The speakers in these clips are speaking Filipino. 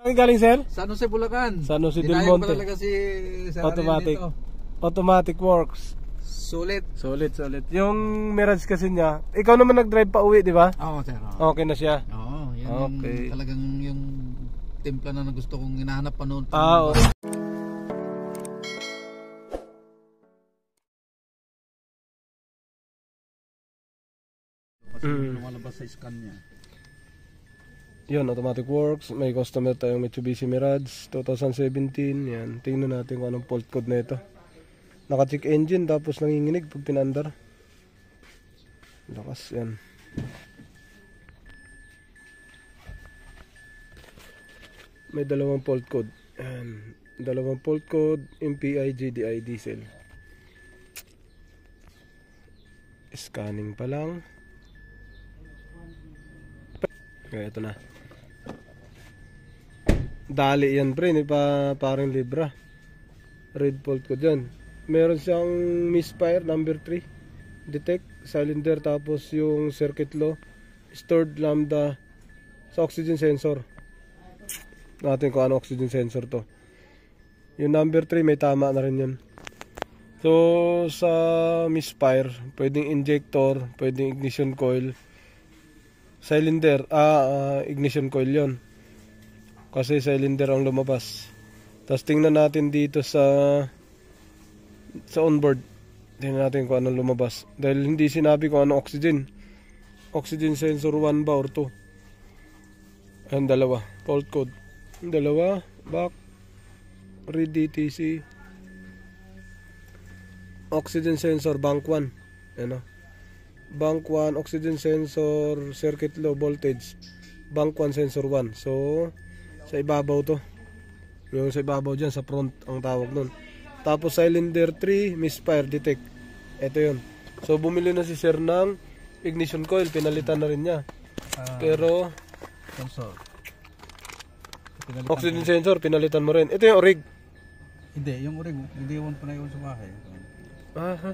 Saan galing, sir? San Jose, Bulacan. San Jose del Monte. Kasi Automatic. Automatic works. Sulit. Sulit. Yung Mirage kasi niya, ikaw naman nag-drive pa uwi, di ba? Oo, sir. Okay na siya. Oo, yan okay. Talagang yung timpla na gusto kong hinahanap pa noon. Okay. Kasi lumalabas sa scan niya. Yun, automatic works. May customer tayong Mitsubishi Mirage 2017. Yan, tingnan natin kung anong fault code na ito. Naka-check engine tapos nanginginig pag pinandar. Lakas yan. May dalawang fault code. Yan. Dalawang fault code, MPI, GDI, diesel. Scanning pa lang. Okay, ito na. Dali yan pre, hindi pa parang Libra. Red fault code yan. Meron siyang misfire number 3. Detect, cylinder, tapos yung circuit low, stored lambda sa oxygen sensor. Natin kung ano oxygen sensor to. Yung number 3 may tama na rin yun. So sa misfire, pwedeng injector, pwedeng ignition coil. Cylinder, ignition coil yon. Kasi cylinder ang lumabas. Tapos tingnan natin dito sa onboard. Tingnan natin kung anong lumabas. Dahil hindi sinabi kung anong oxygen. Oxygen sensor 1 ba or 2? Ayan, dalawa. Fault code. Dalawa. Back. Read DTC. Oxygen sensor bank 1. Ano? Bank 1 oxygen sensor circuit low voltage. Bank 1 sensor 1. So sa ibabaw to. Yung sa ibabaw dyan, sa front ang tawag nun. Tapos cylinder 3, misfire detect. Ito yun. So bumili na si sir ng ignition coil, pinalitan na rin niya. Pero sensor. Oxygen sensor, pinalitan mo rin. Ito yung orig. Hindi, yung orig, hindi yun pa na yun sa bahay. Aha.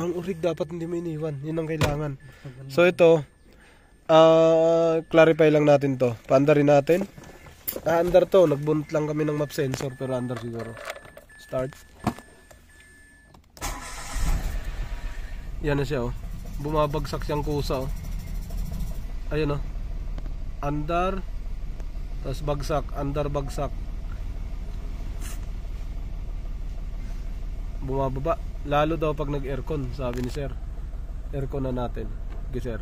Ang orig dapat hindi mo iniwan. Yun ang kailangan. So ito, clarify lang natin to. Paandarin natin. Andar to. Nagbunot lang kami ng map sensor pero andar siguro. Start. Yan na siya oh. Bumabagsak siyang kusa oh. Ayun oh. Andar. Tapos bagsak. Andar bagsak. Bumababa. Lalo daw pag nag-aircon, sabi ni sir. Aircon na natin. Okay sir.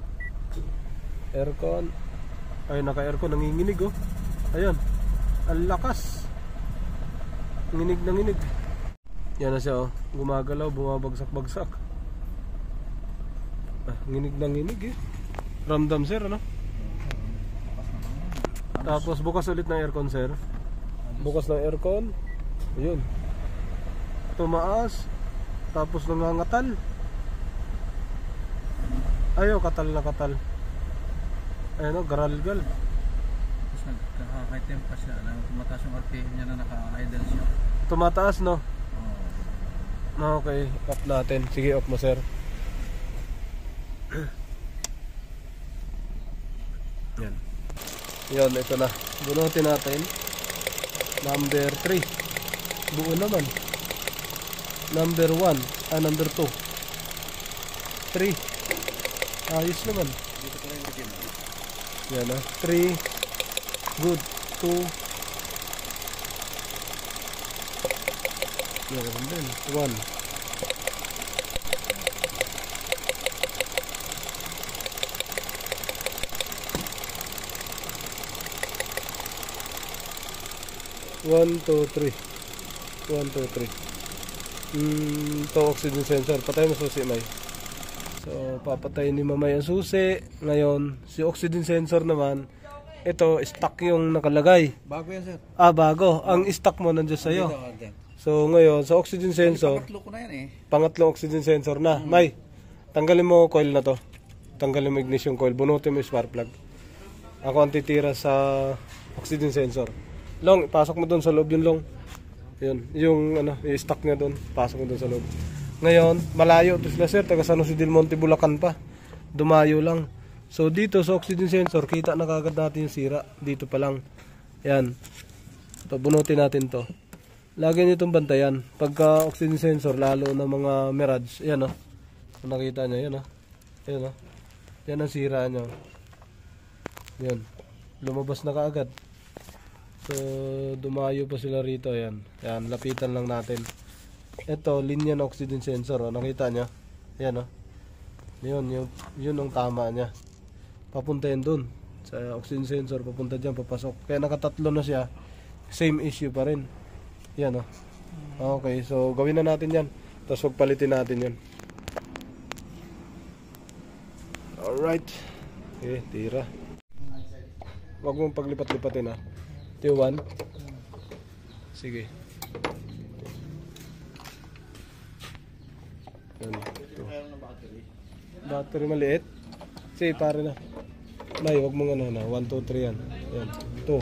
Aircon. Ay, naka-aircon, nanginginig oh. Ayun. Ang lakas. Nginig na nginig. Yan na siya oh. Gumagalaw, bumabagsak-bagsak. Nginig na nginig eh. Ramdam sir ano? Tapos bukas ulit ng aircon sir. Bukas ng aircon. Ayun. Tumaas. Tapos nangangatal. Ayaw, katal na katal. Ayun o, garalgal. Tapos nagkaka-item pa siya. Tumataas yung RPM niya na naka-idle siya. Tumataas no? Okay, off natin. Sige, off mo sir. Yan. Yan, ito na. Bunutin natin. Number 3. Buo naman. Number 1. Number 2. 3. Ayos naman. Dito pala yung original. Yan na. 3. Good. 2. Yan din. 1. One, two, three. 1, 2, 3. Ito oxygen sensor. Patay mo susi, May. So, papatayin ni Mamay ang susi. Ngayon, si oxygen sensor naman, ito, stock yung nakalagay. Bago yan, sir. Bago. Ang stock mo nandiyan sa'yo. So, ngayon, sa oxygen sensor, pangatlo ko na yan eh. Pangatlong oxygen sensor na. May, tanggalin mo coil na to. Tanggalin mo ignition coil. Bunutin mo yung spark plug. Ako ang titira sa oxygen sensor. Long, pasok mo doon sa loob yung long. Yun, yung ano, yung stock niya doon, pasok mo doon sa loob. Ngayon, malayo to sila sir, taga San Jose del Monte, Bulacan pa. Dumayo lang. So dito sa oxygen sensor, kita na kagad natin yung sira. Dito pa lang. Yan. Pabunutin natin to. Lagi nyo itong bantayan. Pagka oxygen sensor, lalo na mga Mirage. Yan o. Kung nakita nyo, yan o. Yan o. Yan ang sira nyo. Yan. Lumabas na kaagad. So, dumayo pa sila rito. Yan. Yan. Lapitan lang natin. Ito, linya ng oxygen sensor. O. Nakita nyo? Yan o. Yun ang tama niya. Papunta yan dun. Sa oxygen sensor, papunta dyan, papasok. Kaya nakatatlo na siya. Same issue pa rin. Yan o. Okay, so gawin na natin yan. Tapos pagpalitin natin yan. Alright. Okay, tira. Huwag mong paglipat-lipatin ha. Ito yung 1. Sige. Yan. Battery maliit. Sige, pare na. May, huwag mong ano na. 1, 2, 3 yan. Yan. 2.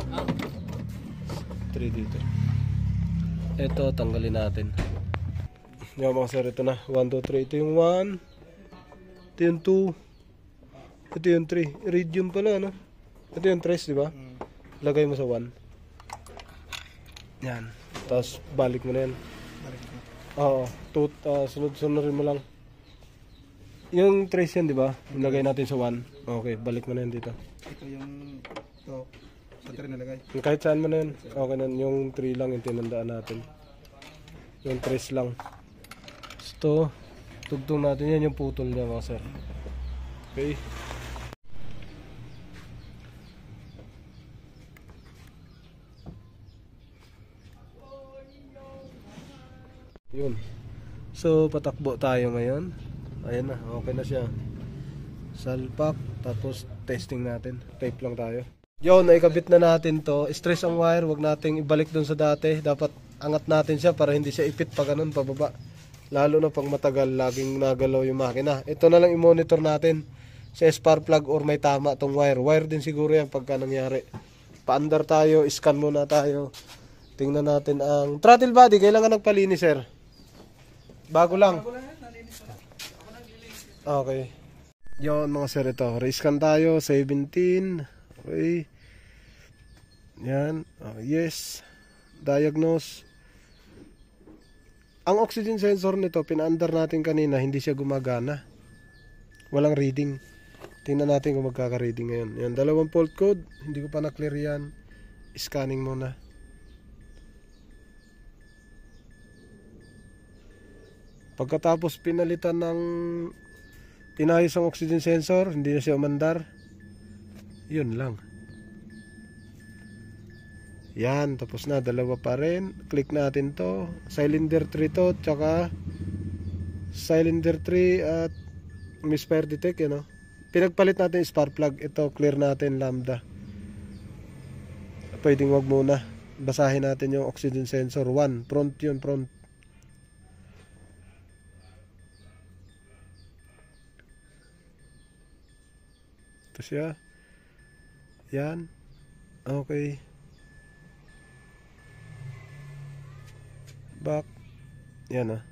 3 dito. Ito, tanggalin natin. Yan mga sir, ito na. 1, 2, 3. Ito yung 1. Ito yung 2. Ito yung 3. Iridium pala, no? Ito yung 3, di ba? Lagay mo sa 1. Yan. Tapos, balik mo na yan. Oo. Sunod-sunod mo lang. Yung 3 yan, di ba? Lagay natin sa 1. Okay, balik mo na yan dito. Ito yung battery nalagay. Kahit saan mo na yan. Okay na, yung 3 lang yung tinandaan natin. Yung 3 lang. Ito, tugtong natin yan yung putol niya mga sir. Okay. Yun. So, patakbo tayo ngayon. Ayan na, okay na siya. Salpak, tapos testing natin. Tape lang tayo. Yun, naikabit na natin to. Stress ang wire, wag nating ibalik dun sa dati. Dapat angat natin siya para hindi siya ipit pa ganun pababa. Lalo na pag matagal, laging nagalaw yung makina. Ito na lang i-monitor natin sa spark plug or may tama tong wire. Wire din siguro yan pagka nangyari. Pa-under tayo, scan muna tayo. Tingnan natin ang throttle body. Kailangan nagpalinis, sir. Bago lang. Okay. Yun mga sir, ito. Rescan tayo, 17. Okay. Yan. Yes. Diagnose. Ang oxygen sensor nito, pina-under natin kanina, hindi siya gumagana. Walang reading. Tingnan natin kung magkaka-reading ngayon. Yan, 2 fault code. Hindi ko pa na-clear yan. Scanning muna. Pagkatapos pinalitan ng tinayos ang oxygen sensor, hindi na siya umandar. Yun lang. Yan, tapos na, 2 pa rin. Click natin to. Cylinder 3 to, tsaka cylinder 3 at misfire detect, you know. Pinagpalit natin yung spark plug. Ito, clear natin lambda. Pwedeng wag muna. Basahin natin yung oxygen sensor 1. Front yun, front. Ito siya. Yan. Okay. Back. Yan ah.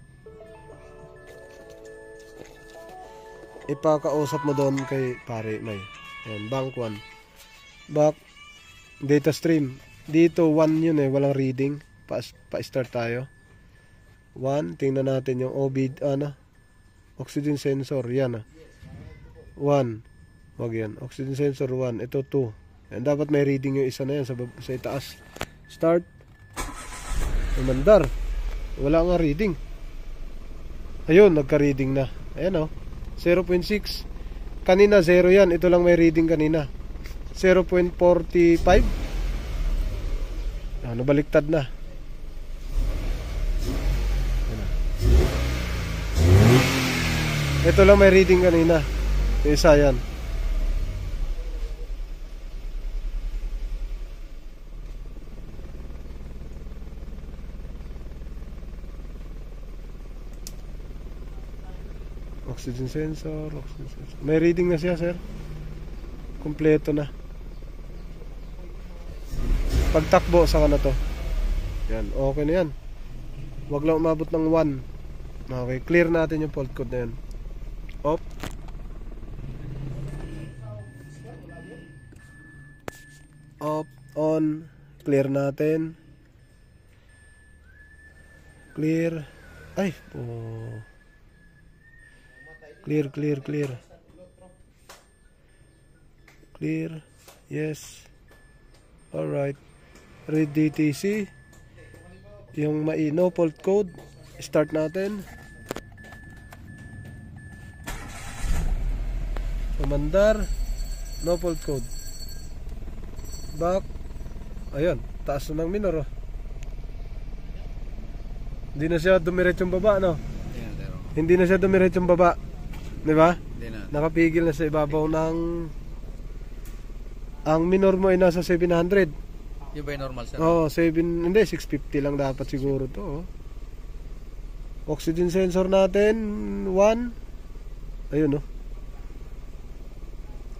Ipakausap mo doon kay pare May. Yan, bank 1. Back. Data stream. Dito 1 yun eh, walang reading. Pa-start tayo. 1, tingnan natin yung oxygen sensor. Yan ah. 1. Wag yan. Oxygen sensor 1. Ito 2. Yan, dapat may reading yung isa na yan sa itaas. Start. Umandar. Wala nga reading. Ayun, nagka-reading na. Ayan o. 0.6. Kanina 0 yan. Ito lang may reading kanina. 0.45. Nabaliktad na. Ito lang may reading kanina. Isa yan. Oxygen sensor. May reading na siya, sir. Kompleto na. Pagtakbo sa na to. Yan, okay na yan. Huwag lang umabot ng 1. Okay, clear natin yung fault code na yan. Off. On. Clear natin. Clear. Ay, oh. Clear. Clear. Yes. Alright. Read DTC. Yung no fault code. Start natin. Commander. No fault code. Back. Ayun. Taas na ng minor. Oh. Hindi na siya dumiretsong baba, no? Hindi na siya dumiretsong baba. Di ba? Nakapigil na sa ibabaw ng... Ang minor mo ay nasa 700. Yung ba yung normal, sir? Oo, 650 lang dapat siguro to. Oh. Oxygen sensor natin, 1. Ayun, oh.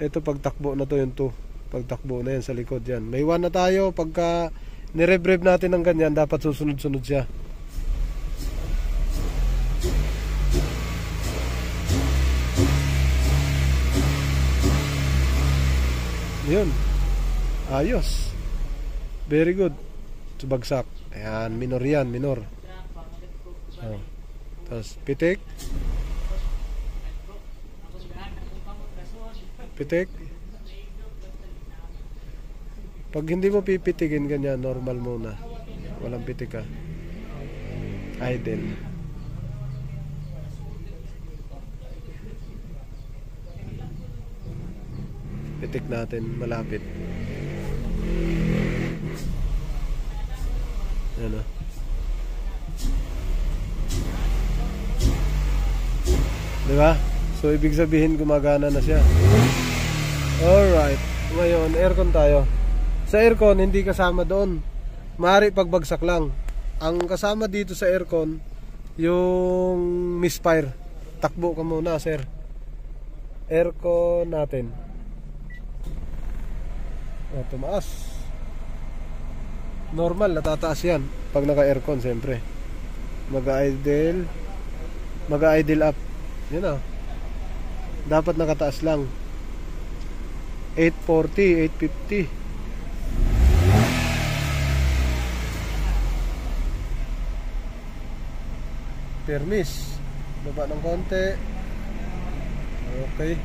Ito pagtakbo na to, yung 2. Pagtakbo na yan sa likod yan. May 1 na tayo. Pagka nirev-rev natin ng ganyan, dapat susunod-sunod siya. Yun. Ayos. Very good. Subagsak. Ayan, minor yan, minor. Oh. Tapos, pitik. Pitik. Pag hindi mo pipitikin ganyan, normal muna. Walang pitik ka. Idle. Pitik natin malapit. Yan o. Diba? So ibig sabihin gumagana na siya. Alright. Ngayon aircon tayo. Sa aircon hindi kasama doon. Maaari pagbagsak lang. Ang kasama dito sa aircon yung misfire. Takbo ka muna, sir. Aircon natin. O, tumaas. Normal, natataas yan pag naka-aircon, siyempre. Mag-idle up. Yan o. Dapat nakataas lang. 840, 850. Permis. Baba ng konti. Okay.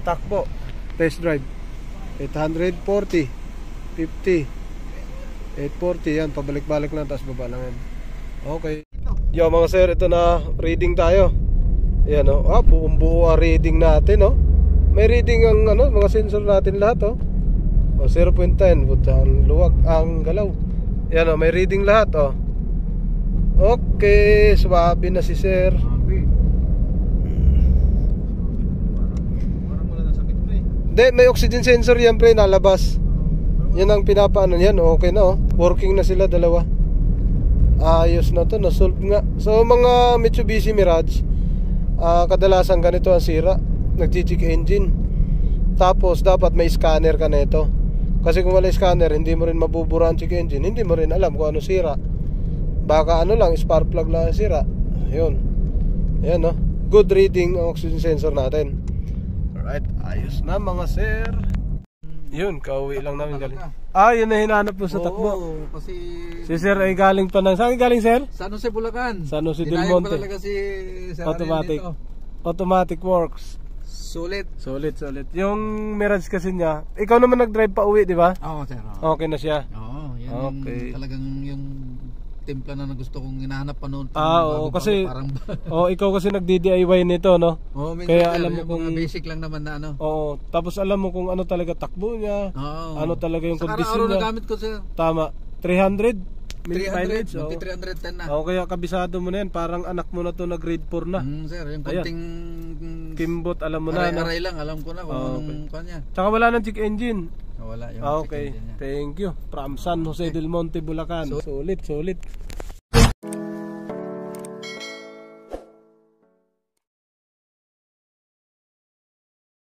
Takbo. Test drive. 840, 50, 840 yan, pabalik-balik lang, tapos baba lang yan. Okay. Yo mga sir, ito na reading tayo. Yan o, buong-buo reading natin o. May reading ang mga sensor natin lahat o. 0.10, ang luwag, ang galaw. Yan o, may reading lahat o. Okay, swabe na si sir. Hindi, may oxygen sensor yan pre, nalabas. Yan ang pinapaano yan, okay na oh. Working na sila dalawa. Ayos na to, na-solve nga. So mga Mitsubishi Mirage, kadalasan ganito ang sira. Nag-check engine. Tapos dapat may scanner ka na ito. Kasi kung wala scanner, hindi mo rin mabubura ang check engine. Hindi mo rin alam kung ano sira. Baka lang, spark plug lang ang sira. Ayun. Ayan no. Good reading ang oxygen sensor natin. Alright, ayos na mga sir. Yun, kauwi lang namin galing. Yun na hinahanap po sa takbo. Oo, kasi si sir ay galing pa ng... Saan galing sir? San Jose, Bulacan. San Jose del Monte. Dinayang si Sir Automatic. Dito. Automatic works. Sulit. Sulit. Yung Mirage kasi niya, ikaw naman nag-drive pa uwi, di ba? Oo, sir. Oo. Okay na siya. Oo, yan okay. Talagang yung timpla na gusto kong hinahanap pa noon. Oo, kasi ikaw kasi nagdi-DIY nito, no? Oo, kaya alam mo kung basic lang naman na ano. Oo, tapos alam mo kung ano talaga takbo niya. Oo. Ano talaga yung kondisyon kondisyon niya. Sa nagamit ko, sir. Tama. 300 mileage. 310 na. Kaya kabisado mo na yan. Parang anak mo na to na grade 4 na. Sir, yung konting kimbot, alam mo na. Aray lang, alam ko na kung anong kanya. Tsaka wala nang check engine. Wala yung okay, thank you. From San Jose del Monte, Bulacan. Sulit.